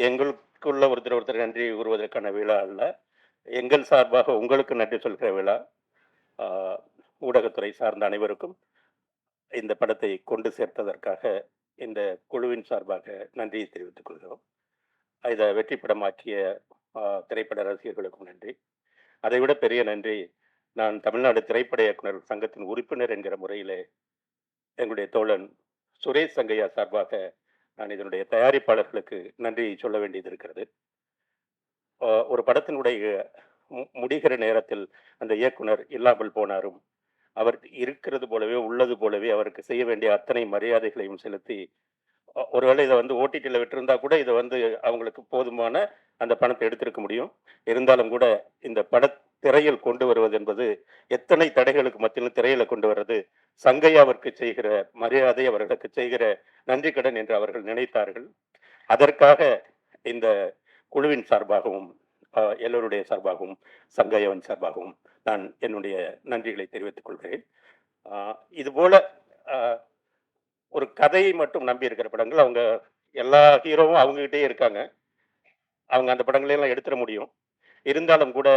எங்களுக்குள்ள ஒருத்தர் ஒருத்தர் நன்றி கூறுவதற்கான விழா அல்ல. எங்கள் சார்பாக உங்களுக்கு நன்றி சொல்கிற விழா. ஆ ஊடகத்துறை சார்ந்த அனைவருக்கும் இந்த படத்தை கொண்டு சேர்த்ததற்காக இந்த குழுவின் சார்பாக நன்றியை தெரிவித்துக் கொள்கிறோம். இத வெற்றி படமாக்கிய திரைப்பட ரசிகர்களுக்கும் நன்றி. அதைவிட பெரிய நன்றி, நான் தமிழ்நாடு திரைப்பட இயக்குநர்கள் சங்கத்தின் உறுப்பினர் என்கிற முறையிலே எங்களுடைய தோழன் சுரேஷ் சங்கையா சார்பாக நான் இதனுடைய தயாரிப்பாளர்களுக்கு நன்றி சொல்ல வேண்டியது இருக்கிறது. ஒரு படத்தினுடைய முடிகிற நேரத்தில் அந்த இயக்குனர் இல்லாமல் போனாரும், அவர் இருக்கிறது போலவே, உள்ளது போலவே அவருக்கு செய்ய வேண்டிய அத்தனை மரியாதைகளையும் செலுத்தி, ஒருவேளை இத வந்து ஓடிடில விட்டிருந்தா கூட இத வந்து அவங்களுக்கு போதுமான அந்த பணத்தை எடுத்திருக்க முடியும். இருந்தாலும் கூட இந்த திரையில் கொண்டு வருவது என்பது எத்தனை தடைகளுக்கு மத்தியிலும் திரையில கொண்டு வர்றது, சங்கையாவிற்கு செய்கிற மரியாதை, அவர்களுக்கு செய்கிற நன்றி கடன் என்று அவர்கள் நினைத்தார்கள். அதற்காக இந்த குழுவின் சார்பாகவும், எல்லோருடைய சார்பாகவும், சங்கையாவின் சார்பாகவும் நான் என்னுடைய நன்றிகளை தெரிவித்துக் கொள்கிறேன். இதுபோல அ ஒரு கதையை மட்டும் நம்பி இருக்கிற படங்கள், அவங்க எல்லா ஹீரோவும் அவங்ககிட்டயே இருக்காங்க. அவங்க அந்த படங்களை எல்லாம் எடுத்துற முடியும். இருந்தாலும் கூட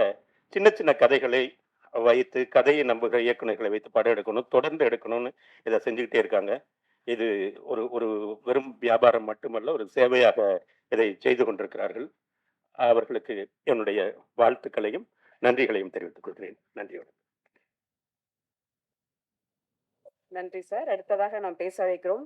சின்ன சின்ன கதைகளை வைத்து, கதையை நம்புகிற இயக்குனர்களை வைத்து படம் எடுக்கணும், தொடர்ந்து எடுக்கணும்னு இத செஞ்சுக்கிட்டே இருக்காங்க. இது ஒரு ஒரு வெறும் வியாபாரம் மட்டுமல்ல, ஒரு சேவையாக இதை செய்து கொண்டிருக்கிறார்கள். அவர்களுக்கு என்னுடைய வாழ்த்துக்களையும், நன்றிகளையும் தெரிவித்துக் கொள்கிறேன். நன்றி. நன்றி சார். அடுத்ததாக நாம் பேச அழைக்கிறோம்.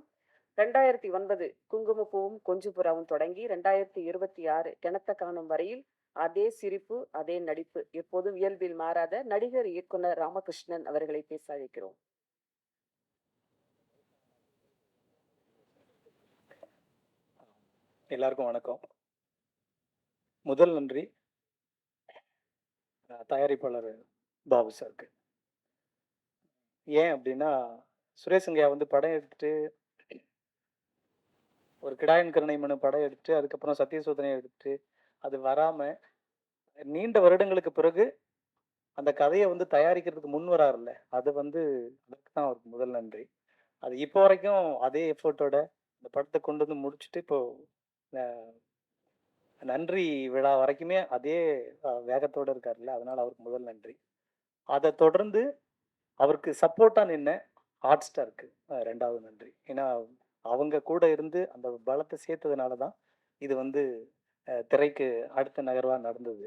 2009 குங்குமப்பூவும் கொஞ்சு புறாவும் தொடங்கி 2026 கிணத்த காணும் வரையில் அதே சிரிப்பு, அதே நடிப்பு, எப்போதும் இயல்பில் மாறாத நடிகர் இயக்குனர் ராமகிருஷ்ணன் அவர்களை பேச அழைக்கிறோம். எல்லாருக்கும் வணக்கம். முதல் நன்றி தயாரிப்பாளர் பாபு சாருக்கு. ஏன் அப்படின்னா, சுரேஷங்கய்யா வந்து படம் எடுத்துட்டு, ஒரு கிடாயன் கருணை மனு படம் எடுத்துட்டு, அதுக்கப்புறம் சத்தியசோதனை எடுத்துட்டு, அது வராம நீண்ட வருடங்களுக்கு பிறகு அந்த கதையை வந்து தயாரிக்கிறதுக்கு முன் வராருல்ல, அது வந்து அதுக்கு தான் அவருக்கு முதல் நன்றி. அது இப்போ வரைக்கும் அதே எஃபர்ட்டோட இந்த படத்தை கொண்டு வந்து முடிச்சுட்டு, இப்போ நன்றி விழா வரைக்குமே அதே வேகத்தோட இருக்காருல்ல, அதனால அவருக்கு முதல் நன்றி. அதை தொடர்ந்து அவருக்கு சப்போர்ட்டா நின்ன ஹாட் ஸ்டாருக்கு 2வது நன்றி. ஏன்னா அவங்க கூட இருந்து அந்த பலத்தை சேர்த்ததுனால தான் இது வந்து திரைக்கு அடுத்த நகர்வா நடந்தது.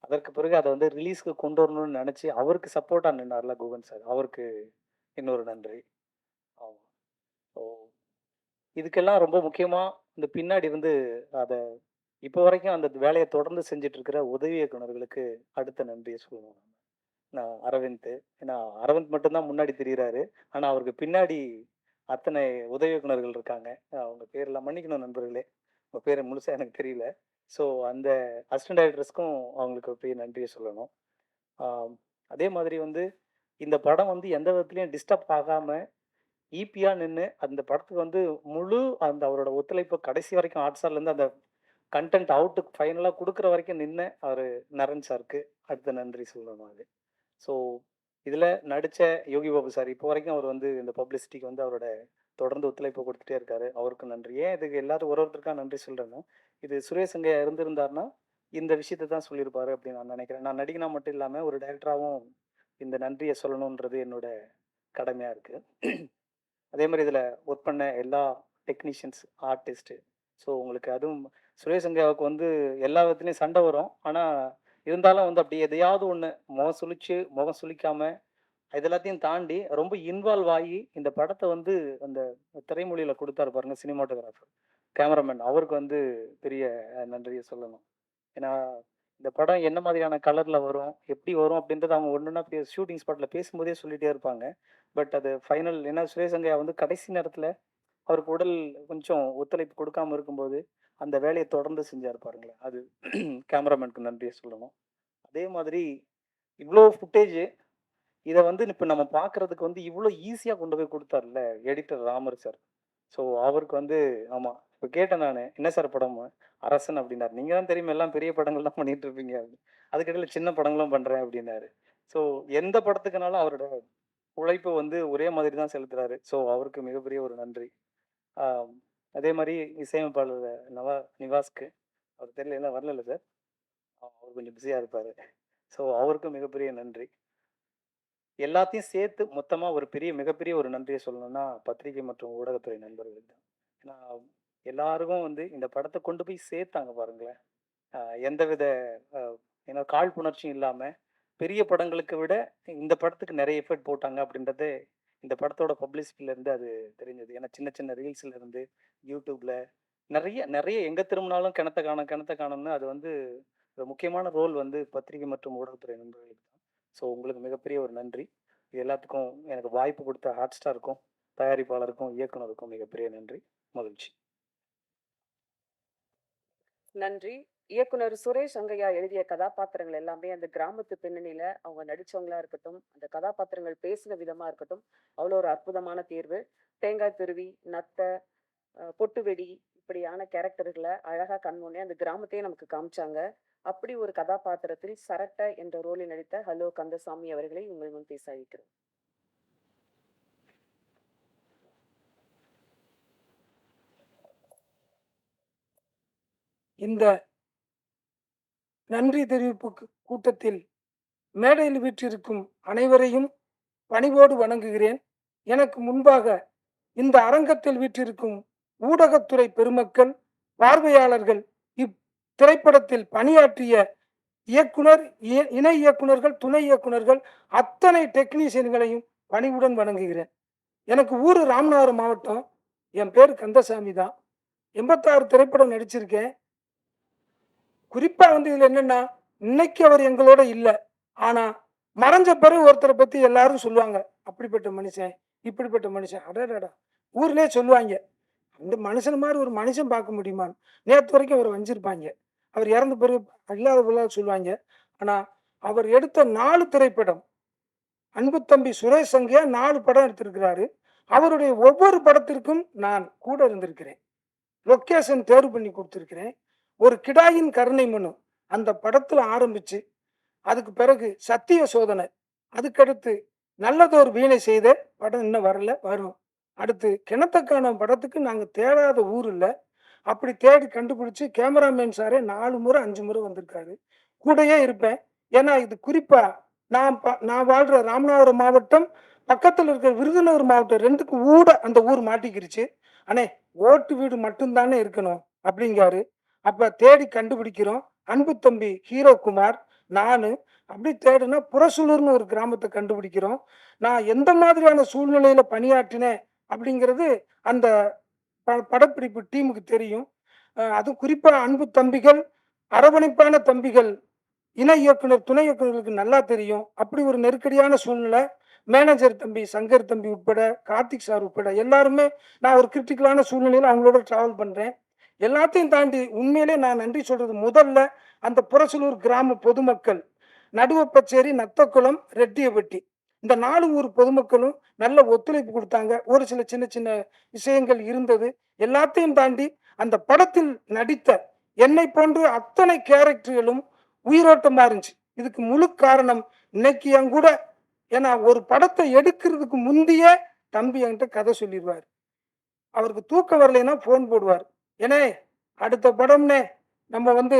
அதற்கு பிறகு அதை வந்து ரிலீஸ்க்கு கொண்டு வரணும்னு நினைச்சு அவருக்கு சப்போர்ட்டா நின்னார்ல குகன் சார், அவருக்கு இன்னொரு நன்றி. ஆமா. ஸோ இதுக்கெல்லாம் ரொம்ப முக்கியமா இந்த பின்னாடி வந்து அதை இப்போ வரைக்கும் அந்த வேலையை தொடர்ந்து செஞ்சுட்டு இருக்கிற உதவி இயக்குனர்களுக்கு அடுத்த நன்றியை சொல்லணும். நான் அரவிந்த், ஏன்னா அரவிந்த் மட்டும்தான் முன்னாடி தெரிகிறாரு, ஆனால் அவருக்கு பின்னாடி அத்தனை உதவி இயக்குனர்கள் இருக்காங்க. அவங்க பேரெல்லாம் மன்னிக்கணும் நண்பர்களே, உங்கள் பேர் முழுசாக எனக்கு தெரியல. ஸோ அந்த அசிஸ்டன்ட் டைரக்டர்ஸ்க்கும் அவங்களுக்கு ஒரு பெரிய நன்றியை சொல்லணும். அதே மாதிரி வந்து இந்த படம் வந்து எந்த விதத்துலையும் டிஸ்டர்ப் ஆகாமல் ஈபியாக நின்று அந்த படத்துக்கு வந்து முழு அந்த அவரோட ஒத்துழைப்பு கடைசி வரைக்கும் ஹாட்ஸ்டார்லேருந்து அந்த கண்டென்ட் அவுட்டுக்கு ஃபைனலாக கொடுக்குற வரைக்கும் நின்று அவர் நரன் சாருக்கு அடுத்த நன்றி சொல்லணும். அது ஸோ இதில் நடித்த யோகி பாபு சார் இப்போ வரைக்கும் அவர் வந்து இந்த பப்ளிசிட்டிக்கு வந்து அவரோட தொடர்ந்து ஒத்துழைப்பு கொடுத்துட்டே இருக்காரு. அவருக்கு நன்றி. ஏன் இதுக்கு எல்லாரும் ஒருத்தருக்காக நன்றி சொல்கிறேன்னா, இது சுரேஷ் சங்கையா இருந்திருந்தாருன்னா இந்த விஷயத்தை தான் சொல்லியிருப்பாரு அப்படின்னு நான் நினைக்கிறேன். நான் நடிகனா மட்டும் இல்லாமல் ஒரு டைரக்டராகவும் இந்த நன்றியை சொல்லணுன்றது என்னோட கடமையாக இருக்குது. அதே மாதிரி இதில் ஒர்க் பண்ண எல்லா டெக்னீஷியன்ஸ், ஆர்டிஸ்ட்டு, ஸோ உங்களுக்கு அதுவும் சுரேஷ் சங்கையாவுக்கு வந்து எல்லா விதத்துலேயும் சண்டை வரும். ஆனால் இருந்தாலும் வந்து அப்படி எதையாவது ஒன்று முகம் சுளிக்காம இது எல்லாத்தையும் தாண்டி ரொம்ப இன்வால்வ் ஆகி இந்த படத்தை வந்து அந்த திரைமொழியில் கொடுத்தாரு பாருங்க சினிமாட்டோகிராஃபர், கேமராமேன், அவருக்கு வந்து பெரிய நன்றியை சொல்லணும். ஏன்னா இந்த படம் என்ன மாதிரியான கலரில் வரும், எப்படி வரும் அப்படின்றது அவங்க ஒன்றுனா ஷூட்டிங் ஸ்பாட்டில் பேசும்போதே சொல்லிகிட்டே இருப்பாங்க. பட் அது ஃபைனல், ஏன்னா சுரேஷ் சங்கையா வந்து கடைசி நேரத்தில் அவருக்கு உடல் கொஞ்சம் ஒத்துழைப்பு கொடுக்காம இருக்கும்போது அந்த வேலையை தொடர்ந்து செஞ்சார் பாருங்களேன், அது கேமராமேனுக்கு நன்றியை சொல்லணும். அதே மாதிரி இவ்வளோ ஃபுட்டேஜ் இதை வந்து இப்போ நம்ம பார்க்குறதுக்கு வந்து இவ்வளோ ஈஸியாக கொண்டு போய் கொடுத்தார்ல எடிட்டர் ராமர் சார். ஸோ அவருக்கு வந்து ஆமாம், இப்போ கேட்டேன் நான், என்ன சார் படம் அரசன் அப்படின்னாரு. நீங்கள் தான் தெரியுமா எல்லாம் பெரிய படங்கள் தான் பண்ணிட்டு இருப்பீங்க அப்படின்னு. அதுக்கிடையில் சின்ன படங்களும் பண்ணுறேன் அப்படின்னாரு. ஸோ எந்த படத்துக்குனாலும் அவரோட உழைப்பு வந்து ஒரே மாதிரி தான் செலுத்துறாரு. ஸோ அவருக்கு மிகப்பெரிய ஒரு நன்றி. அதே மாதிரி இசையமைப்பாளர் நிவாஸ்க்கு அவர் தெரியல எல்லாம் வரல சார், அவர் கொஞ்சம் பிஸியாக இருப்பார். ஸோ அவருக்கும் மிகப்பெரிய நன்றி. எல்லாத்தையும் சேர்த்து மொத்தமா ஒரு மிகப்பெரிய ஒரு நன்றியை சொல்லணும்னா பத்திரிகை மற்றும் ஊடகத்துறை நண்பர்களுக்கு தான். ஏன்னா எல்லாருக்கும் வந்து இந்த படத்தை கொண்டு போய் சேர்த்தாங்க பாருங்களேன். எந்தவித ஏன்னா காழ்ப்புணர்ச்சியும் இல்லாம பெரிய படங்களுக்கு விட இந்த படத்துக்கு நிறைய எஃபர்ட் போட்டாங்க அப்படின்றது இந்த படத்தோட பப்ளிசிட்டில இருந்து அது தெரிஞ்சது. ஏன்னா சின்ன சின்ன ரீல்ஸ்ல இருந்து யூடியூப்ல நிறைய நிறைய எங்க திரும்பினாலும் கிணத்த காணும்னு அது வந்து ஒரு முக்கியமான ரோல் வந்து பத்திரிகை மற்றும் ஊடகத்துறை நண்பர்களுக்கு தான். ஸோ உங்களுக்கு மிகப்பெரிய ஒரு நன்றி. இது எல்லாத்துக்கும் எனக்கு வாய்ப்பு கொடுத்த ஹாட் ஸ்டாருக்கும் தயாரிப்பாளருக்கும் இயக்குனருக்கும் மிகப்பெரிய நன்றி, மகிழ்ச்சி. நன்றி. இயக்குனர் சுரேஷ் அங்கையா எழுதிய கதாபாத்திரங்கள் எல்லாமே அந்த கிராமத்து பின்னணியில அவங்க நடிச்சவங்களா இருக்கட்டும், அந்த கதாபாத்திரங்கள் பேசின விதமா இருக்கட்டும், அவ்வளோ ஒரு அற்புதமான தேர்வு. தேங்காய் துருவி, நத்த, பொட்டுவெடி இப்படியான கேரக்டர்களை அழகா கண்முன்னே அந்த கிராமத்தையே நமக்கு காமிச்சாங்க. அப்படி ஒரு கதாபாத்திரத்தில் சரட்ட என்ற ரோலில் நடித்த ஹலோ கந்தசாமி அவர்களை உங்கள் முன் பேச அழைக்கிறோம். இந்த நன்றி தெரிவிப்பு கூட்டத்தில் மேடையில் வீற்றிருக்கும் அனைவரையும் பணிவோடு வணங்குகிறேன். எனக்கு முன்பாக இந்த அரங்கத்தில் வீற்றிருக்கும் ஊடகத்துறை பெருமக்கள், பார்வையாளர்கள், இத்திரைப்படத்தில் பணியாற்றிய இயக்குனர், இணை இயக்குனர்கள், துணை இயக்குனர்கள், அத்தனை டெக்னீஷியன்களையும் பணிவுடன் வணங்குகிறேன். எனக்கு ஊர் ராமநாதபுரம் மாவட்டம். என் பேர் கந்தசாமி தான். 86 திரைப்படம் நடிச்சிருக்கேன். குறிப்பா வந்து இதுல என்னன்னா, இன்னைக்கு அவர் எங்களோட இல்லை, ஆனா மறைஞ்ச பிறகு ஒருத்தரை பத்தி எல்லாரும் சொல்லுவாங்க, அப்படிப்பட்ட மனுஷன், இப்படிப்பட்ட மனுஷன். அடடா, ஊர்லயே சொல்லுவாங்க, அந்த மனுஷன் மாதிரி ஒரு மனுஷன் பார்க்க முடியுமான்னு. நேற்று வரைக்கும் அவர் வஞ்சிருப்பாங்க. அவர் இறந்த பிறகு இல்லாத போல சொல்லுவாங்க. ஆனா அவர் எடுத்த 4 திரைப்படம், அன்பு தம்பி சுரேஷ் அங்கையா 4 படம் எடுத்திருக்கிறாரு. அவருடைய ஒவ்வொரு படத்திற்கும் நான் கூட இருந்திருக்கிறேன். லொக்கேஷன் தேர்வு பண்ணி கொடுத்துருக்கிறேன். ஒரு கிடாயின் கருணை மனு அந்த படத்துல ஆரம்பிச்சு, அதுக்கு பிறகு சத்திய சோதனை, அதுக்கடுத்து நல்லதொரு வீணை செய்த படம் இன்னும் வரல, வரும். அடுத்து கிணத்தக்கான படத்துக்கு நாங்கள் தேடாத ஊர் இல்லை, அப்படி தேடி கண்டுபிடிச்சு கேமராமேன் சாரே 4 முறை 5 முறை வந்திருக்காரு. கூடயே இருப்பேன். ஏன்னா இது குறிப்பா நான் வாழ்ற ராமநாதபுரம் மாவட்டம் பக்கத்தில் இருக்கிற விருதுநகர் மாவட்டம் 2க்கு ஊட அந்த ஊர் மாட்டிக்கிருச்சு. அண்ணே, ஓட்டு வீடு மட்டும்தானே இருக்கணும் அப்படிங்காரு. அப்ப தேடி கண்டுபிடிக்கிறோம். அன்பு தம்பி ஹீரோ குமார், நானு அப்படி தேடுனா புறசூலூர்னு ஒரு கிராமத்தை கண்டுபிடிக்கிறோம். நான் எந்த மாதிரியான சூழ்நிலையில பணியாற்றினேன் அப்படிங்கிறது அந்த படப்பிடிப்பு டீமுக்கு தெரியும். அதுவும் குறிப்பா அன்பு தம்பிகள், அரவணைப்பான தம்பிகள், இணை இயக்குனர், துணை இயக்குனர்களுக்கு நல்லா தெரியும். அப்படி ஒரு நெருக்கடியான சூழ்நிலை. மேனேஜர் தம்பி சங்கர் தம்பி உட்பட, கார்த்திக் சார் உட்பட எல்லாருமே நான் ஒரு கிரிட்டிக்கலான சூழ்நிலையில் அவங்களோட டிராவல் பண்றேன். எல்லாத்தையும் தாண்டி உண்மையிலே நான் நன்றி சொல்றது முதல்ல அந்த புறசலூர் கிராம பொதுமக்கள், நடுவப்பச்சேரி, நத்தக்குளம், ரெட்டியப்பட்டி, இந்த 4 ஊர் பொதுமக்களும் நல்ல ஒத்துழைப்பு கொடுத்தாங்க. ஒரு சில சின்ன சின்ன விஷயங்கள் இருந்தது. எல்லாத்தையும் தாண்டி அந்த படத்தில் நடித்த என்னை போன்று அத்தனை கேரக்டர்களும் உயிரோட்டமா இருந்துச்சு. இதுக்கு முழு காரணம் இன்னைக்கு என் கூட, ஏன்னா ஒரு படத்தை எடுக்கிறதுக்கு முந்தையே தம்பி என்கிட்ட கதை சொல்லிடுவார். அவருக்கு தூக்கம் வரலைன்னா போன் போடுவார், ஏனே அடுத்த படம்னே நம்ம வந்து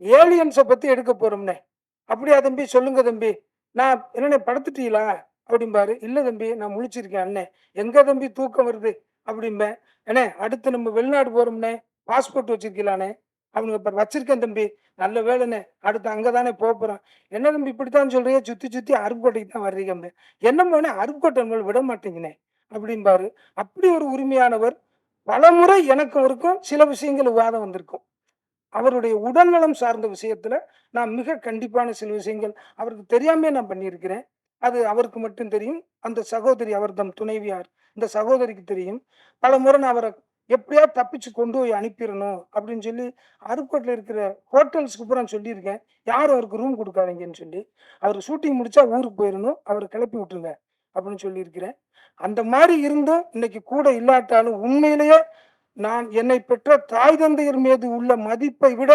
ஏலியன்ஸை பத்தி எடுக்க போறோம்னே. அப்படியா தம்பி, சொல்லுங்க தம்பி. நான் என்னண்ணே படுத்துட்டீங்களா அப்படிம்பாரு. இல்லை தம்பி, நான் முழிச்சிருக்கேன். அண்ணே, எங்க தம்பி தூக்கம் வருது அப்படிம்பேன். ஏண்ணே அடுத்து நம்ம வெளிநாடு போறோம்னே, பாஸ்போர்ட் வச்சிருக்கலானே அவங்க வச்சிருக்கேன் தம்பி. நல்ல வேலைண்ணே, அடுத்து அங்கதானே போறோம். என்ன தம்பி இப்படித்தான் சொல்றீங்க, சுத்தி சுத்தி அருப்புக்கோட்டைக்கு தான் வர்றீங்க. என்னமோனே அருப்புக்கோட்டை விட மாட்டேங்கினே அப்படிம்பாரு. அப்படி ஒரு உரிமையானவர். பலமுறை எனக்கு இருக்கும் சில விஷயங்கள் விவாதம் வந்திருக்கும். அவருடைய உடல்நலம் சார்ந்த விஷயத்துல நான் மிக கண்டிப்பான சில விஷயங்கள் அவருக்கு தெரியாமே நான் பண்ணியிருக்கிறேன். அது அவருக்கு மட்டும் தெரியும். அந்த சகோதரி, அவர் தம் துணைவியார், இந்த சகோதரிக்கு தெரியும். பல முறை நான் அவரை எப்படியா தப்பிச்சு கொண்டு போய் அனுப்பிடணும் அப்படின்னு சொல்லி அருப்புக்கோட்டையில் இருக்கிற ஹோட்டல்ஸ்க்கு பூரா சொல்லியிருக்கேன், யாரும் அவருக்கு ரூம் கொடுக்காதீங்கன்னு சொல்லி. அவர் ஷூட்டிங் முடிச்சா ஊருக்கு போயிடணும், அவரை கிளப்பி விட்டுருங்க அப்படின்னு சொல்லியிருக்கிறேன். அந்த மாதிரி இருந்தும் இன்னைக்கு கூட இல்லாட்டாலும் உண்மையிலேயே நான் என்னை பெற்ற தாய் தந்தையர் மீது உள்ள மதிப்பை விட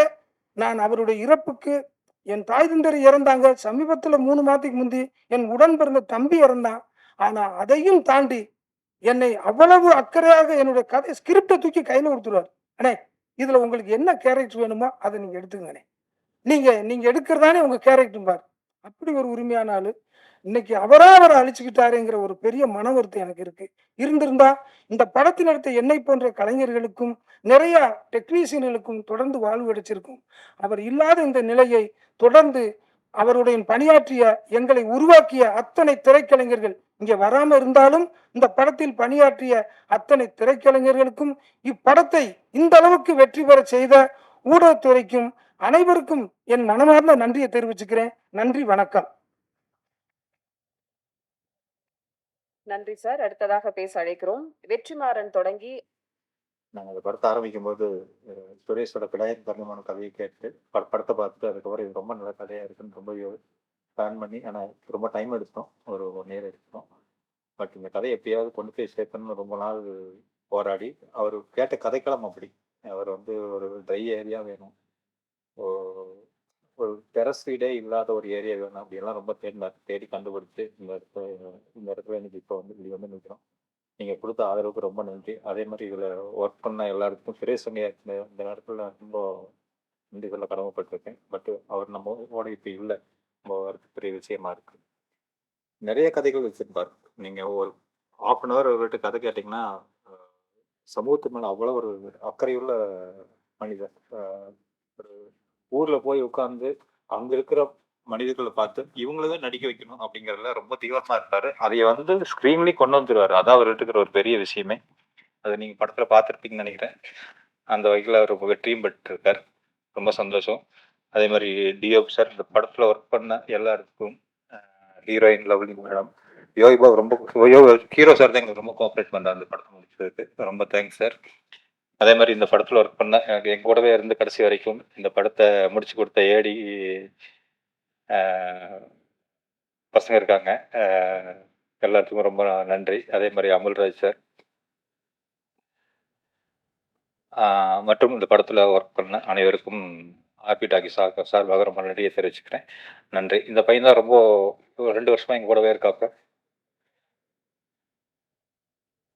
நான் அவருடைய இறப்புக்கு, என் தாய் தந்தையர் இறந்தாங்க சமீபத்தில் 3 மாதத்துக்கு முந்தி, என் உடன் பிறந்த தம்பி இறந்தான். ஆனா அதையும் தாண்டி என்னை அவ்வளவு அக்கறையாக என்னுடைய கதை ஸ்கிரிப்டை தூக்கி கையில் கொடுத்துருவார். அண்ணே இதில் உங்களுக்கு என்ன கேரக்டர் வேணுமோ அதை நீங்கள் எடுத்துங்கண்ணே, நீங்க எடுக்கிறதானே உங்க கேரக்டர். அப்படி ஒரு உரிமையான ஆளு. இன்னைக்கு அவரை அழிச்சுக்கிட்டாருங்கிற ஒரு பெரிய மன வருத்தம் எனக்கு இருக்கு. இருந்திருந்தா இந்த படத்தில் எடுத்த என்னை போன்ற கலைஞர்களுக்கும் நிறைய டெக்னீசியன்களுக்கும் தொடர்ந்து வாழ்வு கிடைச்சிருக்கும். அவர் இல்லாத இந்த நிலையை தொடர்ந்து அவருடைய பணியாற்றிய எங்களை உருவாக்கிய அத்தனை திரைக்கலைஞர்கள் இங்கே வராம இருந்தாலும் இந்த படத்தில் பணியாற்றிய அத்தனை திரைக்கலைஞர்களுக்கும் இப்படத்தை இந்த அளவுக்கு வெற்றி பெற செய்த ஊடகத்துறைக்கும் அனைவருக்கும் என் மனமார்ந்த நன்றியை தெரிவிச்சுக்கிறேன். நன்றி, வணக்கம். நன்றி சார். அடுத்ததாக பேச அழைக்கிறோம் வெற்றிமாறன் தொடங்கி. நாங்கள் அந்த படத்தை ஆரம்பிக்கும் போது சுரேஷோட பிடாயின் தங்கமான கதையை கேட்டு படத்தை பார்த்துட்டு அதுக்கப்புறம் இது ரொம்ப நல்ல கதையாக இருக்குன்னு ரொம்ப பிளான் பண்ணி, ஆனால் ரொம்ப டைம் எடுத்தோம், ஒரு 1 year எடுத்தோம். பட் இந்த கதையை எப்படியாவது கொண்டு போய் சேர்க்கணும்னு ரொம்ப நாள் போராடி, அவர் கேட்ட கதைக்களம் அப்படி. அவர் வந்து ஒரு ட்ரை ஏரியா வேணும், ஒரு டெரஸ் வீடே இல்லாத ஒரு ஏரியா வேணும் அப்படின்லாம் ரொம்ப தேடி கண்டுபிடிச்சு இந்த இடத்துல இன்னைக்கு இப்போ வந்து இப்படி வந்து நிற்கிறோம். நீங்கள் கொடுத்த ஆதரவுக்கு ரொம்ப நன்றி. அதே மாதிரி இதில் ஒர்க் பண்ண எல்லாருக்கும் சுரேஷங்க இந்த நேரத்தில் ரொம்ப நன்றி சொல்ல கடமைப்பட்டிருக்கேன். பட் அவர் நம்மளோட இப்போ இல்லை, ரொம்ப பெரிய விஷயமா இருக்கு. நிறைய கதைகள் வச்சிருப்பார். நீங்கள் ஒரு 1/2 hour அவர்கிட்ட கதை கேட்டிங்கன்னா சமூகத்து மேலே அவ்வளோ ஒரு அக்கறையுள்ள மனிதர். ஒரு ஊரில் போய் உட்காந்து அங்கே இருக்கிற மனிதர்களை பார்த்து இவங்களதான் நடிக்க வைக்கணும் அப்படிங்கிறதுல ரொம்ப தீவிரமா இருப்பாரு. அதை வந்து ஸ்க்ரீன்லேயும் கொண்டு வந்துருவாரு. அதான் அவர்கிட்ட இருக்கிற ஒரு பெரிய விஷயமே. அதை நீங்க படத்துல பார்த்துருப்பீங்கன்னு நினைக்கிறேன். அந்த வகையில் அவர் வெற்றியும் பெற்றிருக்கார். ரொம்ப சந்தோஷம். அதே மாதிரி டிஓபி சார், இந்த படத்துல ஒர்க் பண்ண எல்லாருக்கும், ஹீரோயின் லவ்லி மேடம், யோகிபா ரொம்ப ஹீரோ சார் தான் எங்களுக்கு ரொம்ப கோஆப்ரேட் பண்றாரு அந்த படத்தை முடிச்சதுக்கு. ரொம்ப தேங்க்ஸ் சார். அதே மாதிரி இந்த படத்துல ஒர்க் பண்ண எங்க கூடவே இருந்து கடைசி வரைக்கும் இந்த படத்தை முடிச்சு கொடுத்த ஏடி பசங்க இருக்காங்க, எல்லாத்துக்கும் ரொம்ப நன்றி. அதே மாதிரி அமுல்ராஜ் சார் மற்றும் இந்த படத்தில் ஒர்க் பண்ண அனைவருக்கும் ஆர்பி டாக்கி சார்பாக ரொம்ப நன்றியை தெரிவிச்சுக்கிறேன். நன்றி. இந்த பையன் தான் ரொம்ப 2 வருஷமா எங்க கூடவே இருக்காப்ப.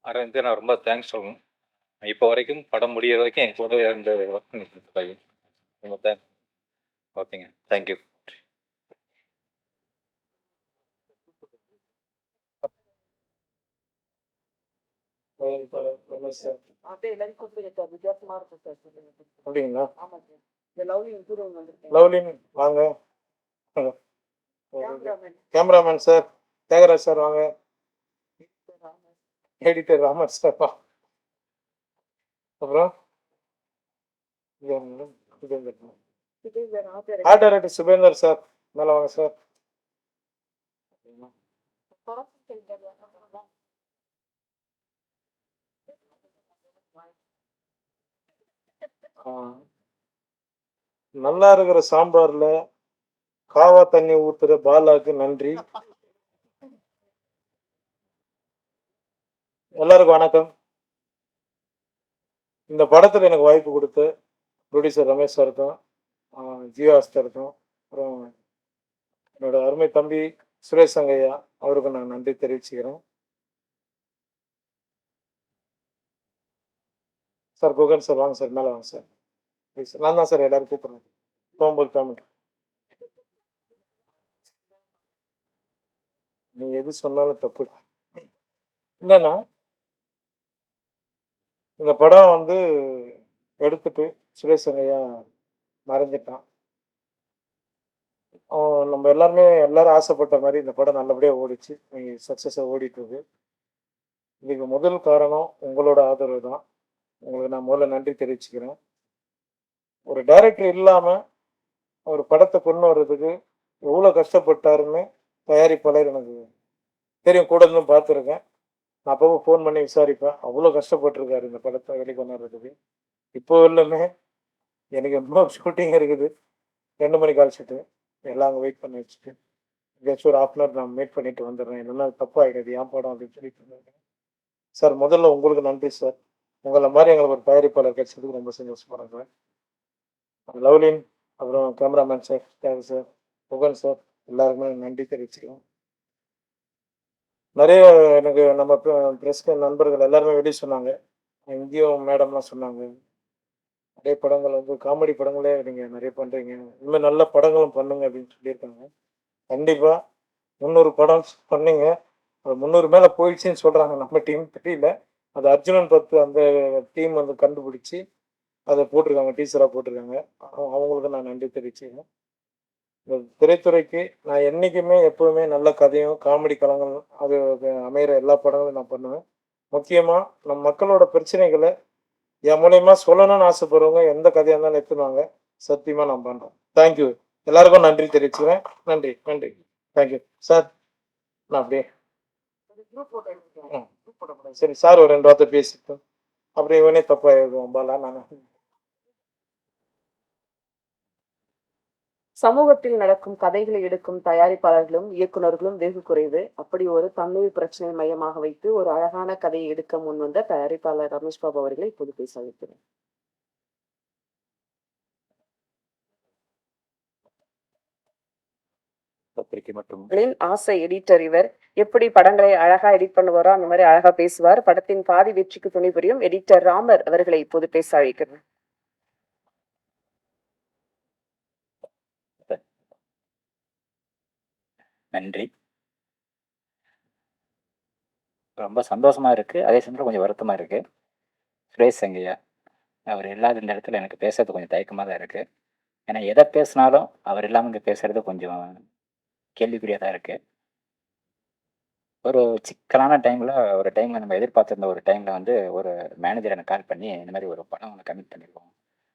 அரவிந்த் நான் ரொம்ப தேங்க்ஸ் சொல்லணும். இப்போ வரைக்கும் படம் முடிகிற வரைக்கும் என் கூடவே இருந்து ஒர்க் பண்ணிட்டு பையன். ரொம்ப தேங்க்ஸ். ஓகேங்க, தேங்க்யூ. அப்படிங்களா? ஆமா சார். இந்த லவ்லின் ஹீரோயின் வந்திருக்கேன். லவ்லின் வாங்க. கேமராமேன் சார் தியாகராஜ் சார் வாங்க. எடிட்டர் ராமர் சார் வா. அப்புறம் ஆர்ட் டைரக்டர் சுபேந்தர் சார் மேலே வாங்க சார். நல்லா இருக்கிற சாம்பார்ல காவா தண்ணி ஊத்துற பாலாக்கு நன்றி. எல்லாருக்கும் வணக்கம். இந்த படத்துல எனக்கு வாய்ப்பு கொடுத்து ப்ரொடியூசர் ரமேஷ் சாருக்கும் ஜியாஸ்தருக்கும் அப்புறம் என்னோட அருமை தம்பி சுரேஷ் சங்கையா அவருக்கும் நான் நன்றி தெரிவிச்சுக்கிறேன். சார் குகன் சார் வாங்க சார், மேலே வாங்க சார். ப்ளீஸ் நான் தான் சார் எல்லாரும் கூப்பிட்றேன். போகும்போது ஃபேமிலி நீ எது சொன்னாலும் தப்பு இல்லைண்ணா. இந்த படம் வந்து எடுத்துட்டு சுரேஷ் சங்கையா மறைஞ்சிட்டான். நம்ம எல்லாரும் ஆசைப்பட்ட மாதிரி இந்த படம் நல்லபடியாக ஓடிச்சு, சக்ஸஸாக ஓடிட்டு இருக்கு. இதுக்கு முதல் காரணம் உங்களோட ஆதரவு தான். உங்களுக்கு நான் முதல்ல நன்றி தெரிவிச்சுக்கிறேன். ஒரு டைரக்டர் இல்லாமல் ஒரு படத்தை கொண்டு வர்றதுக்கு எவ்வளோ கஷ்டப்பட்டாருன்னு தயாரிப்பாளர் எனக்கு தெரியும், கூட இருந்து பார்த்துருக்கேன். நான் அப்போ ஃபோன் பண்ணி விசாரிப்பேன். அவ்வளோ கஷ்டப்பட்டுருக்காரு இந்த படத்தை வெளி கொண்டு வர்றதுக்கு. இப்போ இல்லைமே எனக்கு ரொம்ப ஷூட்டிங் இருக்குது, 2 மணி கால் ஷூட்டு, எல்லாம் அங்கே வெயிட் பண்ணி வச்சுட்டு எங்கேயாச்சும் ஒரு 1/2 hour நான் வெயிட் பண்ணிட்டு வந்துடுறேன், இல்லைன்னா தப்பாகிடுது என் படம் அப்படின்னு சொல்லிட்டு இருந்தேன். சார் முதல்ல உங்களுக்கு நன்றி சார். உங்களை மாதிரி எங்களுக்கு ஒரு தயாரிப்பாளர் கிடைச்சதுக்கு ரொம்ப சந்தோஷப்படுறேன். லவ்லின், அப்புறம் கேமராமேன் சார், தியாகு சார், புகழ் சார், எல்லாருக்குமே நன்றி தெரிவிச்சுக்கிறோம். நிறைய எனக்கு நம்ம ப்ரெஸ் நண்பர்கள் எல்லாருமே வெளியே சொன்னாங்க. இங்கேயும் மேடம்லாம் சொன்னாங்க. நிறைய படங்கள் வந்து காமெடி படங்களே நீங்கள் நிறைய பண்ணுறீங்க. இனிமேல் நல்ல படங்களும் பண்ணுங்க அப்படின்னு சொல்லியிருக்காங்க. கண்டிப்பாக 300 படம் பண்ணீங்க. அது 300 மேலே போயிடுச்சுன்னு சொல்கிறாங்க நம்ம டீம் தெரியல. அது அர்ஜுனன் 10 அந்த டீம் வந்து கண்டுபிடிச்சி அதை போட்டிருக்காங்க, டீச்சராக போட்டிருக்காங்க. அவங்களுக்கு நான் நன்றி தெரிவிச்சுக்கிறேன். இந்த திரைத்துறைக்கு நான் என்றைக்குமே எப்போவுமே நல்ல கதையும் காமெடி களங்கள் அது அமைகிற எல்லா படங்களும் நான் பண்ணுவேன். முக்கியமாக நம் மக்களோட பிரச்சனைகளை என் மூலயமா சொல்லணும்னு ஆசைப்படுறவங்க எந்த கதையாக இருந்தாலும் எடுத்துனாங்க. சத்தியமாக நான் பண்ணுறேன். தேங்க்யூ. எல்லாருக்கும் நன்றி தெரிவிச்சுக்கிறேன். நன்றி நன்றி. Thank you sir. நான் அப்படியே சரி சார் ஒரு 2 வார்த்தை பேசிட்டோம். அப்படியே இவனே தப்பாக எழுதுவோம் பாலா நான். சமூகத்தில் நடக்கும் கதைகளை எடுக்கும் தயாரிப்பாளர்களும் இயக்குனர்களும் வெகு குறைவு. அப்படி ஒரு தன்னுயிர் பிரச்சனையை மையமாக வைத்து ஒரு அழகான கதையை எடுக்க முன்வந்த தயாரிப்பாளர் ரமேஷ் பாபு அவர்களை இப்போது பேச வைக்கிறேன். பத்திரிகை மற்றும் ஆசை எடிட்டர் இவர். எப்படி படங்களை அழகா எடிட் பண்ணுவாரோ அந்த மாதிரி அழகா பேசுவார். படத்தின் பாதி வெற்றிக்கு துணை புரியும் எடிட்டர் ராமர் அவர்களை இப்போது பேச அழைக்கிறேன். நன்றி. ரொம்ப சந்தோஷமா இருக்கு. அதே சமயத்தில் கொஞ்சம் வருத்தமா இருக்கு. சுரேஷ் சங்கையா அவர் இல்லாத இந்த இடத்துல எனக்கு பேசுறது கொஞ்சம் தயக்கமாக தான் இருக்கு. ஏன்னா எதை பேசினாலும் அவர் இல்லாமல் இங்கே பேசுறது கொஞ்சம் கேள்விக்குறியாக தான் இருக்கு. ஒரு சிக்கலான டைமில் ஒரு டைமில் நம்ம எதிர்பார்த்துருந்த ஒரு டைமில் வந்து ஒரு மேனேஜர் எனக்கு கால் பண்ணி இந்த மாதிரி ஒரு படம் ஒன்று கமிட் பண்ணியிருக்கோம்,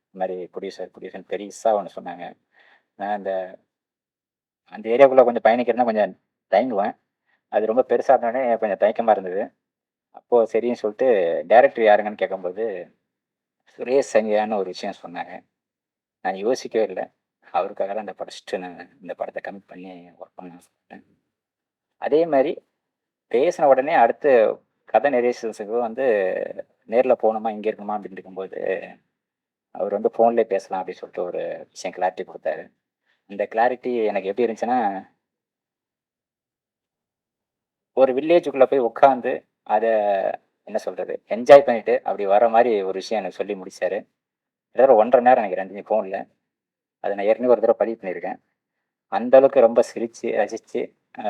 இந்த மாதிரி ப்ரொடியூசர் பெருசாக ஒன்று சொன்னாங்க. நான் அந்த ஏரியாவுக்குள்ளே கொஞ்சம் பயணிக்கிறதுனா கொஞ்சம் தயங்குவேன். அது ரொம்ப பெருசாக இருந்தோடனே கொஞ்சம் தயக்கமாக இருந்தது. அப்போது சரின்னு சொல்லிட்டு டைரக்டர் யாருங்கன்னு கேட்கும்போது சுரேஷ் சங்கையான்னு ஒரு விஷயம் சொன்னாங்க. நான் யோசிக்கவே இல்லை. அவருக்காக தான் நான் இந்த படத்தை கமிட் பண்ணி ஒர்க் பண்ண சொல்லிட்டேன். அதே மாதிரி பேசின உடனே அடுத்து கதை நெரேஷன்ஸுக்கு வந்து நேரில் போகணுமா இங்கே இருக்கணுமா அப்படின்னு இருக்கும்போது அவர் வந்து ஃபோன்லேயே பேசலாம் அப்படின்னு சொல்லிட்டு ஒரு விஷயம் கிளாரிட்டி கொடுத்தாரு. இந்த கிளாரிட்டி எனக்கு எப்படி இருந்துச்சுன்னா, ஒரு வில்லேஜுக்குள்ளே போய் உட்காந்து அதை என்ன சொல்கிறது என்ஜாய் பண்ணிவிட்டு அப்படி வர மாதிரி ஒரு விஷயம் எனக்கு சொல்லி முடிச்சாரு. கிட்டத்தட்ட 1.5 நேரம் எனக்கு ரஞ்சினி ஃபோனில். அதை நான் ஏற்கனவே ஒரு தடவை பதிவு பண்ணியிருக்கேன். அந்த அளவுக்கு ரொம்ப சிரித்து ரசித்து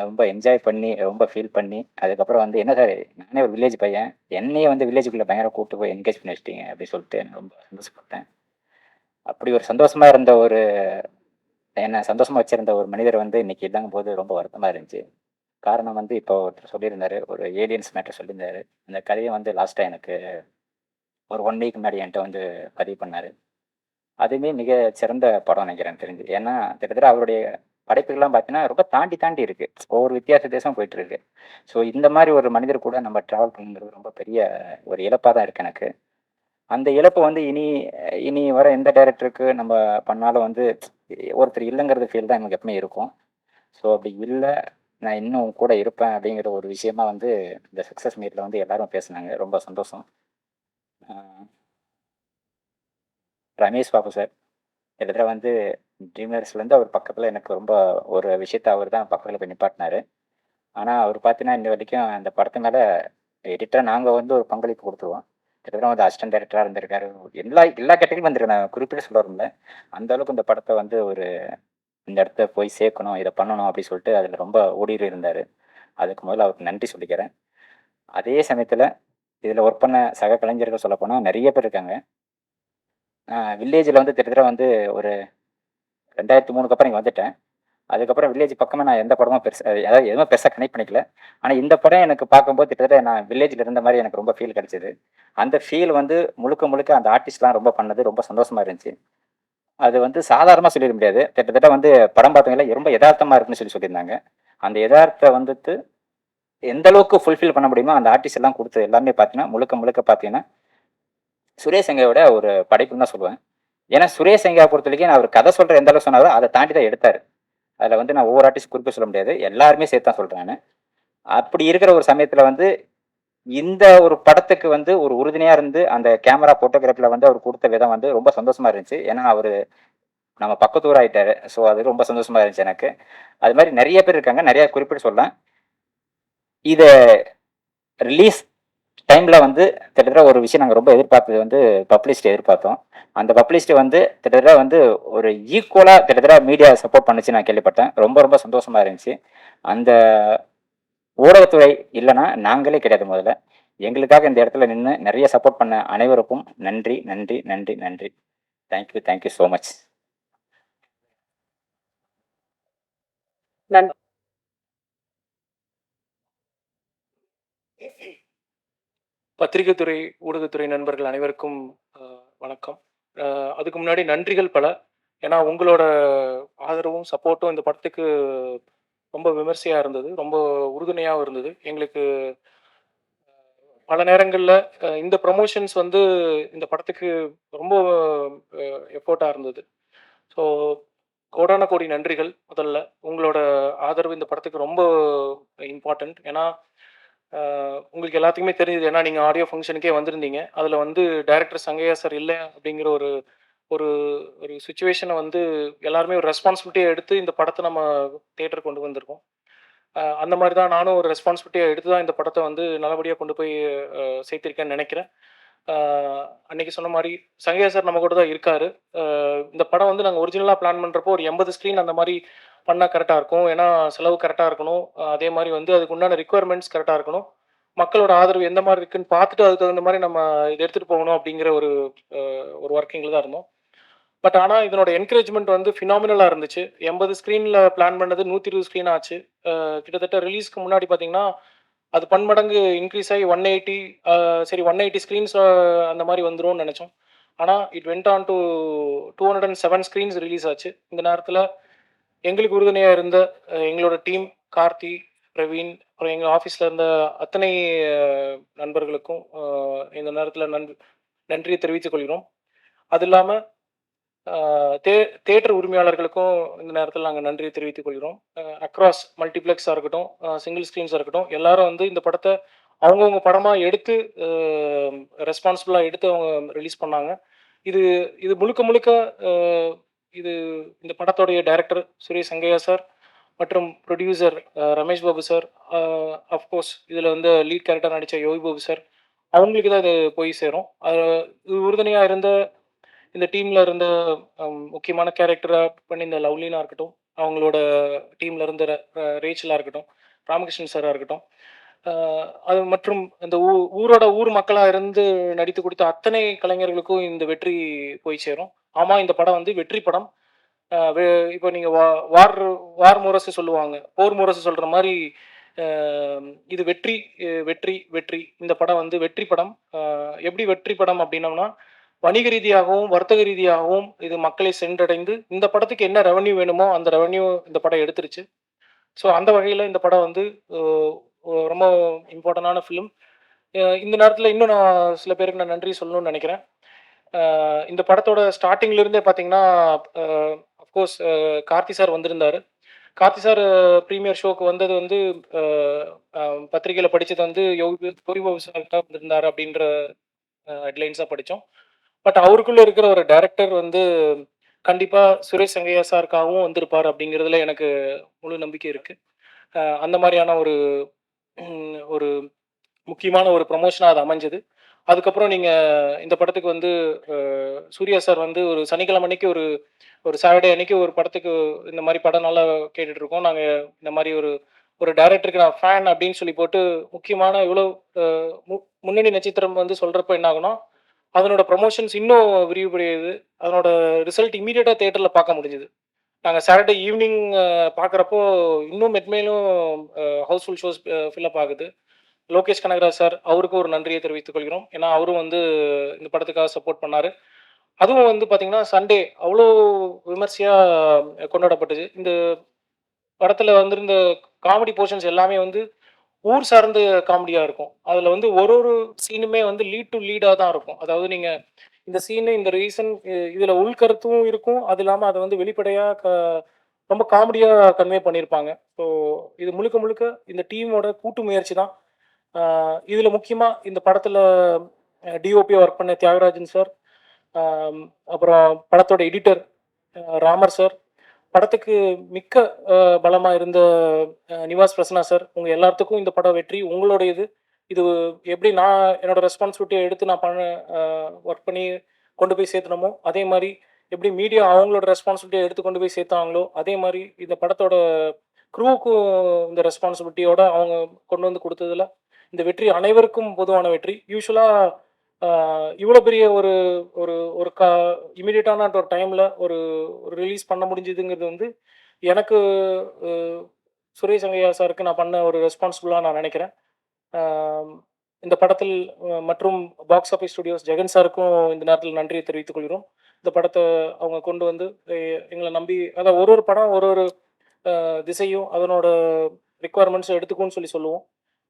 ரொம்ப என்ஜாய் பண்ணி ரொம்ப ஃபீல் பண்ணி அதுக்கப்புறம் வந்து என்ன சார் நானே ஒரு வில்லேஜ் பையன், என்னையே வந்து வில்லேஜுக்குள்ளே பயங்கர கூப்பிட்டு போய் என்கேஜ் பண்ணி வச்சிட்டீங்க அப்படின்னு சொல்லிட்டு நான் ரொம்ப சந்தோஷப்பட்டேன். அப்படி ஒரு சந்தோஷமாக இருந்த ஒரு என்னை சந்தோஷமாக வச்சுருந்த ஒரு மனிதர் வந்து இன்றைக்கி இல்லாத போது ரொம்ப வருத்தமாக இருந்துச்சு. காரணம் வந்து இப்போ ஒருத்தர் சொல்லியிருந்தாரு, ஒரு ஏலியன்ஸ் மேட்டர் சொல்லியிருந்தாரு. அந்த கதையை வந்து லாஸ்ட்டாக எனக்கு ஒரு 1 வீக் முன்னாடி என்கிட்ட வந்து பதிவு பண்ணார். அதுவுமே மிக சிறந்த படம் நினைக்கிறேன் தெரிஞ்சு. ஏன்னா கிட்டத்தட்ட அவருடைய படைப்புகள்லாம் பார்த்தீங்கன்னா ரொம்ப தாண்டி இருக்குது. ஒவ்வொரு வித்தியாச தேசம் போயிட்டு இருக்கு. ஸோ இந்த மாதிரி ஒரு மனிதர் கூட நம்ம ட்ராவல் பண்ணுங்கிறது ரொம்ப பெரிய ஒரு இழப்பாக தான் இருக்குது எனக்கு. அந்த இழப்பு வந்து இனி வர எந்த டைரக்டருக்கு நம்ம பண்ணாலும் வந்து ஒருத்தர் இல்லைங்கிறது ஃபீல் தான் எனக்கு எப்பவுமே இருக்கும். ஸோ அப்படி இல்லை நான் இன்னும் கூட இருப்பேன் அப்படிங்கிற ஒரு விஷயமா வந்து இந்த சக்ஸஸ் மீட்டில் வந்து எல்லாரும் பேசுனாங்க. ரொம்ப சந்தோஷம். ரமேஷ் பாபு சார் கிட்டத்தட்ட வந்து ட்ரீம்லர்ஸ்லேருந்து அவர் பக்கத்தில் எனக்கு ரொம்ப ஒரு விஷயத்த அவர் தான் பக்கத்தில் போய் நிப்பாட்டினார். ஆனால் அவர் பார்த்தீங்கன்னா இன்ன வரைக்கும் அந்த படத்து மேலே எடிட்டராக நாங்கள் வந்து ஒரு பங்களிப்பு கொடுத்துருவோம். கிட்டத்தட்ட வந்து அசிஸ்டன்ட் டைரக்டராக இருந்திருக்காரு. எல்லா கேட்டகரியும் வந்துருக்கு. நான் குறிப்பிட்டு சொல்ல வரல. அந்த அளவுக்கு இந்த படத்தை வந்து இந்த இடத்த போய் சேர்க்கணும், இதை பண்ணணும் அப்படின்னு சொல்லிட்டு அதில் ரொம்ப ஓடிட்டு இருந்தார். அதுக்கு முதல்ல அவருக்கு நன்றி சொல்லிக்கிறேன். அதே சமயத்தில் இதில் ஒர்க் பண்ண சக கலைஞர்கள் சொல்லப்போனால் நிறைய பேர் இருக்காங்க. வில்லேஜில் வந்து கிட்டத்தட்ட வந்து ஒரு 2003 அப்புறம் இங்கே வந்துட்டேன். அதுக்கப்புறம் வில்லேஜ் பக்கமாக நான் எந்த படமும் அதாவது எதுவுமே பெருசாக கனெக்ட் பண்ணிக்கல. ஆனால் இந்த படம் எனக்கு பார்க்கும்போது கிட்டத்தட்ட நான் வில்லேஜில் இருந்த மாதிரி எனக்கு ரொம்ப ஃபீல் கிடைச்சிது. அந்த ஃபீல் வந்து முழுக்க அந்த ஆர்டிஸ்ட்லாம் ரொம்ப பண்ணது ரொம்ப சந்தோஷமாக இருந்துச்சு. அது வந்து சாதாரணமாக சொல்லிட முடியாது. கிட்டத்தட்ட வந்து படம் பார்த்தவங்கள ரொம்ப யதார்த்தமாக இருக்குன்னு சொல்லியிருந்தாங்க. அந்த யதார்த்தத்தை வந்துட்டு எந்த அளவுக்கு ஃபுல்ஃபில் பண்ண முடியுமோ அந்த ஆர்டிஸ்ட் எல்லாம் கொடுத்து எல்லாமே பார்த்தீங்கன்னா முழுக்க பார்த்தீங்கன்னா சுரேஷ் சங்கையோட ஒரு படைப்புன்னு தான் சொல்லுவேன். ஏன்னா சுரேஷ் சங்கையா பொறுத்த வரைக்கும் நான் அவர் கதை சொல்கிற எந்த அளவுக்கு சொன்னாரோ அதை தாண்டி தான் எடுத்தார். அதில் வந்து நான் ஒவ்வொரு ஆர்டிஸ்ட் குறிப்பிட்டு சொல்ல முடியாது, எல்லாருமே சேர்த்து தான் சொல்கிறேன் நான். அப்படி இருக்கிற ஒரு சமயத்தில் வந்து இந்த ஒரு படத்துக்கு வந்து ஒரு உறுதுணையாக இருந்து அந்த கேமரா ஃபோட்டோகிராஃபியில் வந்து அவர் கொடுத்த விதம் வந்து ரொம்ப சந்தோஷமாக இருந்துச்சு. ஏன்னா அவர் நம்ம பக்கத்தூர் ஆகிட்டாரு. ஸோ அது ரொம்ப சந்தோஷமாக இருந்துச்சு எனக்கு. அது மாதிரி நிறைய பேர் இருக்காங்க, நிறையா குறிப்பிட்டு சொல்லலாம். இதை ரிலீஸ் டைமில் வந்து கிட்டத்தட்ட ஒரு விஷயம் நாங்கள் ரொம்ப எதிர்பார்த்தது வந்து பப்ளிசிட்டி எதிர்பார்த்தோம். அந்த பப்ளிசிட்டி வந்து கிட்டத்தட்ட வந்து ஒரு ஈக்குவலாக கிட்டத்தட்ட மீடியா சப்போர்ட் பண்ணுச்சு நான் கேள்விப்பட்டேன். ரொம்ப ரொம்ப சந்தோஷமாக இருந்துச்சு. அந்த ஊடகத்துறை இல்லைன்னா நாங்களே கிடையாது முதல்ல. எங்களுக்காக இந்த இடத்துல நின்று நிறைய சப்போர்ட் பண்ண அனைவருக்கும் நன்றி நன்றி நன்றி நன்றி. Thank you thank you so much. நன்றி. பத்திரிகைத்துறை ஊடகத்துறை நண்பர்கள் அனைவருக்கும் வணக்கம். அதுக்கு முன்னாடி நன்றிகள் பல. ஏன்னா உங்களோட ஆதரவும் சப்போர்ட்டும் இந்த படத்துக்கு ரொம்ப விமர்சையாக இருந்தது, ரொம்ப உறுதுணையாகவும் இருந்தது. எங்களுக்கு பல நேரங்களில் இந்த ப்ரமோஷன்ஸ் வந்து இந்த படத்துக்கு ரொம்ப எஃபோர்ட்டாக இருந்தது. ஸோ கோடான கோடி நன்றிகள். முதல்ல உங்களோட ஆதரவு இந்த படத்துக்கு ரொம்ப இம்பார்ட்டண்ட். ஏன்னா உங்களுக்கு எல்லாத்துக்குமே தெரியுது. ஏன்னா நீங்கள் ஆடியோ ஃபங்க்ஷனுக்கே வந்திருந்தீங்க. அதில் வந்து டைரக்டர் சங்கையா சார் இல்லை அப்படிங்கிற ஒரு ஒரு ஒரு சுச்சுவேஷனை வந்து எல்லாருமே ஒரு ரெஸ்பான்சிபிலிட்டியை எடுத்து இந்த படத்தை நம்ம தியேட்டர் கொண்டு வந்திருக்கோம். அந்த மாதிரி தான் நானும் ஒரு ரெஸ்பான்சிபிலிட்டியை எடுத்து தான் இந்த படத்தை வந்து நல்லபடியாக கொண்டு போய் சேர்த்திருக்கேன்னு நினைக்கிறேன். அன்னைக்கு சொன்ன மாதிரி சங்கையா சார் நம்ம கூட தான் இருக்காரு. இந்த படம் வந்து நாங்கள் ஒரிஜினலாக பிளான் பண்ணுறப்போ ஒரு 80 ஸ்க்ரீன் அந்த மாதிரி பண்ணால் கரெக்டாக இருக்கும். ஏன்னா செலவு கரெக்டாக இருக்கணும். அதே மாதிரி வந்து அதுக்கு உண்டான ரிக்குவயர்மெண்ட்ஸ் கரெக்டாக இருக்கணும். மக்களோட ஆதரவு எந்த மாதிரி இருக்குன்னு பார்த்துட்டு அதுக்கு தகுந்த மாதிரி நம்ம இதை எடுத்துகிட்டு போகணும் அப்படிங்கிற ஒரு ஒர்க்கிங்கில் தான் இருந்தோம். பட் ஆனால் இதனோட என்கரேஜ்மெண்ட் வந்து ஃபினாமினலாக இருந்துச்சு. 80 ஸ்க்ரீனில் பிளான் பண்ணது 120 ஸ்க்ரீன் ஆச்சு. கிட்டத்தட்ட ரிலீஸ்க்கு முன்னாடி பார்த்தீங்கன்னா அது பன்மடங்கு இன்க்ரீஸ் ஆகி 180 சரி 180 ஸ்க்ரீன்ஸ் அந்த மாதிரி வந்துரும்னு நினச்சோம். ஆனால் it went on to 207 screens release ஆச்சு. இந்த நேரத்தில் எங்களுக்கு உறுதுணையாக இருந்த எங்களோட டீம் கார்த்தி, பிரவீன், அப்புறம் எங்கள் ஆஃபீஸில் இருந்த அத்தனை நண்பர்களுக்கும் இந்த நேரத்தில் நன்றியை தெரிவித்துக் கொள்கிறோம். அது இல்லாமல் தியேட்டர் உரிமையாளர்களுக்கும் இந்த நேரத்தில் நாங்கள் நன்றியை தெரிவித்துக் கொள்கிறோம். அக்ராஸ் மல்டிப்ளெக்ஸாக இருக்கட்டும், சிங்கிள் ஸ்க்ரீன்ஸாக இருக்கட்டும், எல்லாரும் வந்து இந்த படத்தை அவங்கவுங்க படமாக எடுத்து ரெஸ்பான்சிபிளாக எடுத்து அவங்க ரிலீஸ் பண்ணாங்க. இது இது முழுக்க முழுக்க இது இந்த படத்தோடைய டைரக்டர் சுரேஷ் சங்கையா சார் மற்றும் producer Ramesh Babu sir, of course இதில் வந்து லீட் கேரக்டர் நடித்த யோகி பாபு சார், அவங்களுக்கு தான் இது போய் சேரும். இது உறுதுணையாக இருந்த இந்த டீமில் இருந்த முக்கியமான கேரக்டராக பண்ணியிருந்த லவ்லினா இருக்கட்டும், அவங்களோட டீமில் இருந்த ரேச்சலாக இருக்கட்டும், ராமகிருஷ்ணன் சாராக இருக்கட்டும், அது மற்றும் இந்த ஊர் மக்களாக இருந்து நடித்து கொடுத்த அத்தனை கலைஞர்களுக்கும் இந்த வெற்றி போய் சேரும். ஆமாம், இந்த படம் வந்து வெற்றி படம். இப்போ நீங்கள் வார் முரசு சொல்லுவாங்க, போர் முரசு சொல்கிற மாதிரி இது வெற்றி வெற்றி வெற்றி. இந்த படம் வந்து வெற்றி படம். எப்படி வெற்றி படம் அப்படின்னோம்னா, வணிக ரீதியாகவும் வர்த்தக ரீதியாகவும் இது மக்களை சென்றடைந்து இந்த படத்துக்கு என்ன ரெவன்யூ வேணுமோ அந்த ரெவன்யூ இந்த படம் எடுத்துருச்சு. ஸோ அந்த வகையில் இந்த படம் வந்து ரொம்ப இம்பார்ட்டண்டான ஃபிலிம். இந்த நேரத்தில் இன்னும் நான் சில பேருக்கு நான் நன்றி சொல்லணும்னு நினைக்கிறேன். இந்த படத்தோட ஸ்டார்டிங்லேருந்தே பார்த்தீங்கன்னா அஃப்கோர்ஸ் கார்த்தி சார் வந்திருந்தார். கார்த்தி சார் ப்ரீமியர் ஷோக்கு வந்தது வந்து பத்திரிகையில் படித்தது வந்து யோகி பாபு சார் தான் வந்திருந்தார் அப்படின்ற ஹெட்லைன்ஸாக படித்தோம். பட் அவருக்குள்ளே இருக்கிற ஒரு டைரக்டர் வந்து கண்டிப்பாக சுரேஷ் சங்கையா சாருக்காகவும் வந்திருப்பார் அப்படிங்கிறதுல எனக்கு முழு நம்பிக்கை இருக்குது. அந்த மாதிரியான ஒரு முக்கியமான ஒரு ப்ரமோஷனாக அது அமைஞ்சது. அதுக்கப்புறம் நீங்கள் இந்த படத்துக்கு வந்து சூர்யா சார் வந்து ஒரு சனிக்கிழமை அன்னைக்கு ஒரு சாட்டர்டே அன்னைக்கு ஒரு படத்துக்கு இந்த மாதிரி படம் நல்லா கேட்டுட்ருக்கோம். நாங்கள் இந்த மாதிரி ஒரு டைரக்டருக்கு நான் ஃபேன் அப்படின்னு சொல்லி போட்டு முக்கியமான இவ்வளோ முன்னணி நட்சத்திரம் வந்து சொல்கிறப்ப என்ன ஆகுனா அதனோட ப்ரமோஷன்ஸ் இன்னும் விரிவுபடுது. அதனோட ரிசல்ட் இமீடியட்டாக தியேட்டரில் பார்க்க முடிஞ்சுது. நாங்கள் சாட்டர்டே ஈவினிங் பார்க்குறப்போ இன்னும் மென்மேலும் ஹவுஸ்ஃபுல் ஷோஸ் ஃபில்லப் ஆகுது. லோகேஷ் கனகராஜ் சார், அவருக்கும் ஒரு நன்றியை தெரிவித்துக் கொள்கிறோம். ஏன்னா அவரும் வந்து இந்த படத்துக்காக சப்போர்ட் பண்ணார். அதுவும் வந்து பார்த்திங்கன்னா சண்டே அவ்வளோ விமர்சையாக கொண்டாடப்பட்டது. இந்த படத்தில் வந்திருந்த காமெடி போர்ஷன்ஸ் எல்லாமே வந்து ஊர் சார்ந்த காமெடியாக இருக்கும். அதில் வந்து ஒரு சீனுமே வந்து லீட் டு லீடாக தான் இருக்கும். அதாவது நீங்கள் இந்த சீனு இந்த ரீசன் இதில் உள்கருத்தும் இருக்கும், அது இல்லாமல் அதை வந்து வெளிப்படையாக ரொம்ப காமெடியாக கன்வே பண்ணியிருப்பாங்க. ஸோ இது முழுக்க முழுக்க இந்த டீமோட கூட்டு முயற்சி தான். இதில் முக்கியமாக இந்த படத்தில் டிஓபியாக ஒர்க் பண்ண தியாகராஜன் சார், அப்புறம் படத்தோட எடிட்டர் ராமர் சார், படத்துக்கு மிக்க பலமா இருந்த நிவாஸ் பிரசன்னா சார், உங்க எல்லாத்துக்கும் இந்த படம் வெற்றி உங்களுடையது. இது எப்படி நான் என்னோட ரெஸ்பான்சிபிலிட்டியை எடுத்து நான் ஒர்க் பண்ணி கொண்டு போய் சேர்த்தனமோ, அதே மாதிரி எப்படி மீடியா அவங்களோட ரெஸ்பான்சிபிலிட்டியை எடுத்து கொண்டு போய் சேர்த்தாங்களோ, அதே மாதிரி இந்த படத்தோட க்ரூவுக்கும் இந்த ரெஸ்பான்சிபிலிட்டியோட அவங்க கொண்டு வந்து கொடுத்ததுல இந்த வெற்றி அனைவருக்கும் பொதுவான வெற்றி. யூஸ்வலா இவ்வளோ பெரிய ஒரு ஒரு ஒரு இமீடியட்டான ஒரு டைமில் ஒரு ரிலீஸ் பண்ண முடிஞ்சதுங்கிறது வந்து எனக்கு சுரேஷ் அங்கையா சாருக்கு நான் பண்ண ஒரு ரெஸ்பான்சிபிளாக நான் நினைக்கிறேன். இந்த படத்தில் மற்றும் பாக்ஸ் ஆஃபீஸ் ஸ்டுடியோஸ் ஜெகன் சாருக்கும் இந்த நேரத்தில் நன்றியை தெரிவித்துக் கொள்கிறோம். இந்த படத்தை அவங்க கொண்டு வந்து எங்களை நம்பி, அதாவது ஒரு படம் ஒரு திசையும் அதனோட ரிக்குவயர்மெண்ட்ஸும் எடுத்துக்கும்னு சொல்லுவோம்.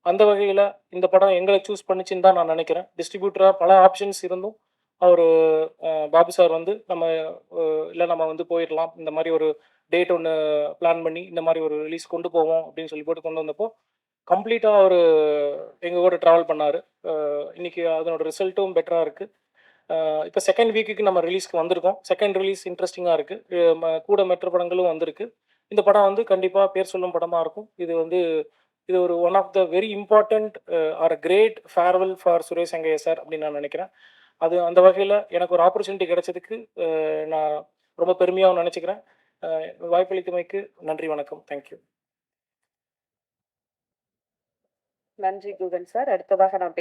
அந்த வகையில் இந்த படம் எங்களை சூஸ் பண்ணிச்சுன்னு தான் நான் நினைக்கிறேன். டிஸ்ட்ரிபியூட்டராக பல ஆப்ஷன்ஸ் இருந்தும் அவர் பாபு சார் வந்து நம்ம வந்து போயிடலாம், இந்த மாதிரி ஒரு டேட் ஒன்று பிளான் பண்ணி இந்த மாதிரி ஒரு ரிலீஸ் கொண்டு போவோம் அப்படின்னு போட்டு கொண்டு வந்தப்போ கம்ப்ளீட்டாக அவர் எங்கள் கூட ட்ராவல் பண்ணார். இன்றைக்கி அதனோட ரிசல்ட்டும் பெட்டராக இருக்குது. இப்போ செகண்ட் வீக்குக்கு நம்ம ரிலீஸ்க்கு வந்திருக்கோம். செகண்ட் ரிலீஸ் இன்ட்ரெஸ்டிங்காக இருக்குது. கூட மற்ற படங்களும் வந்திருக்கு. இந்த படம் வந்து கண்டிப்பாக பேர் சொல்லும் படமாக இருக்கும். இது ஒரு one of the very important or great farewell for Suresh Angaiah sir அப்படின்னு நான் நினைக்கிறேன். அந்த வகையில் எனக்கு ஒரு ஆப்பர்ச்சுனிட்டி கிடைச்சதுக்கு நான் ரொம்ப பெருமையாகவும் நினச்சிக்கிறேன். வாய்ப்பளித்தமைக்கு நன்றி, வணக்கம், தேங்க்யூ. நன்றி குகன் சார். அடுத்ததாக நான்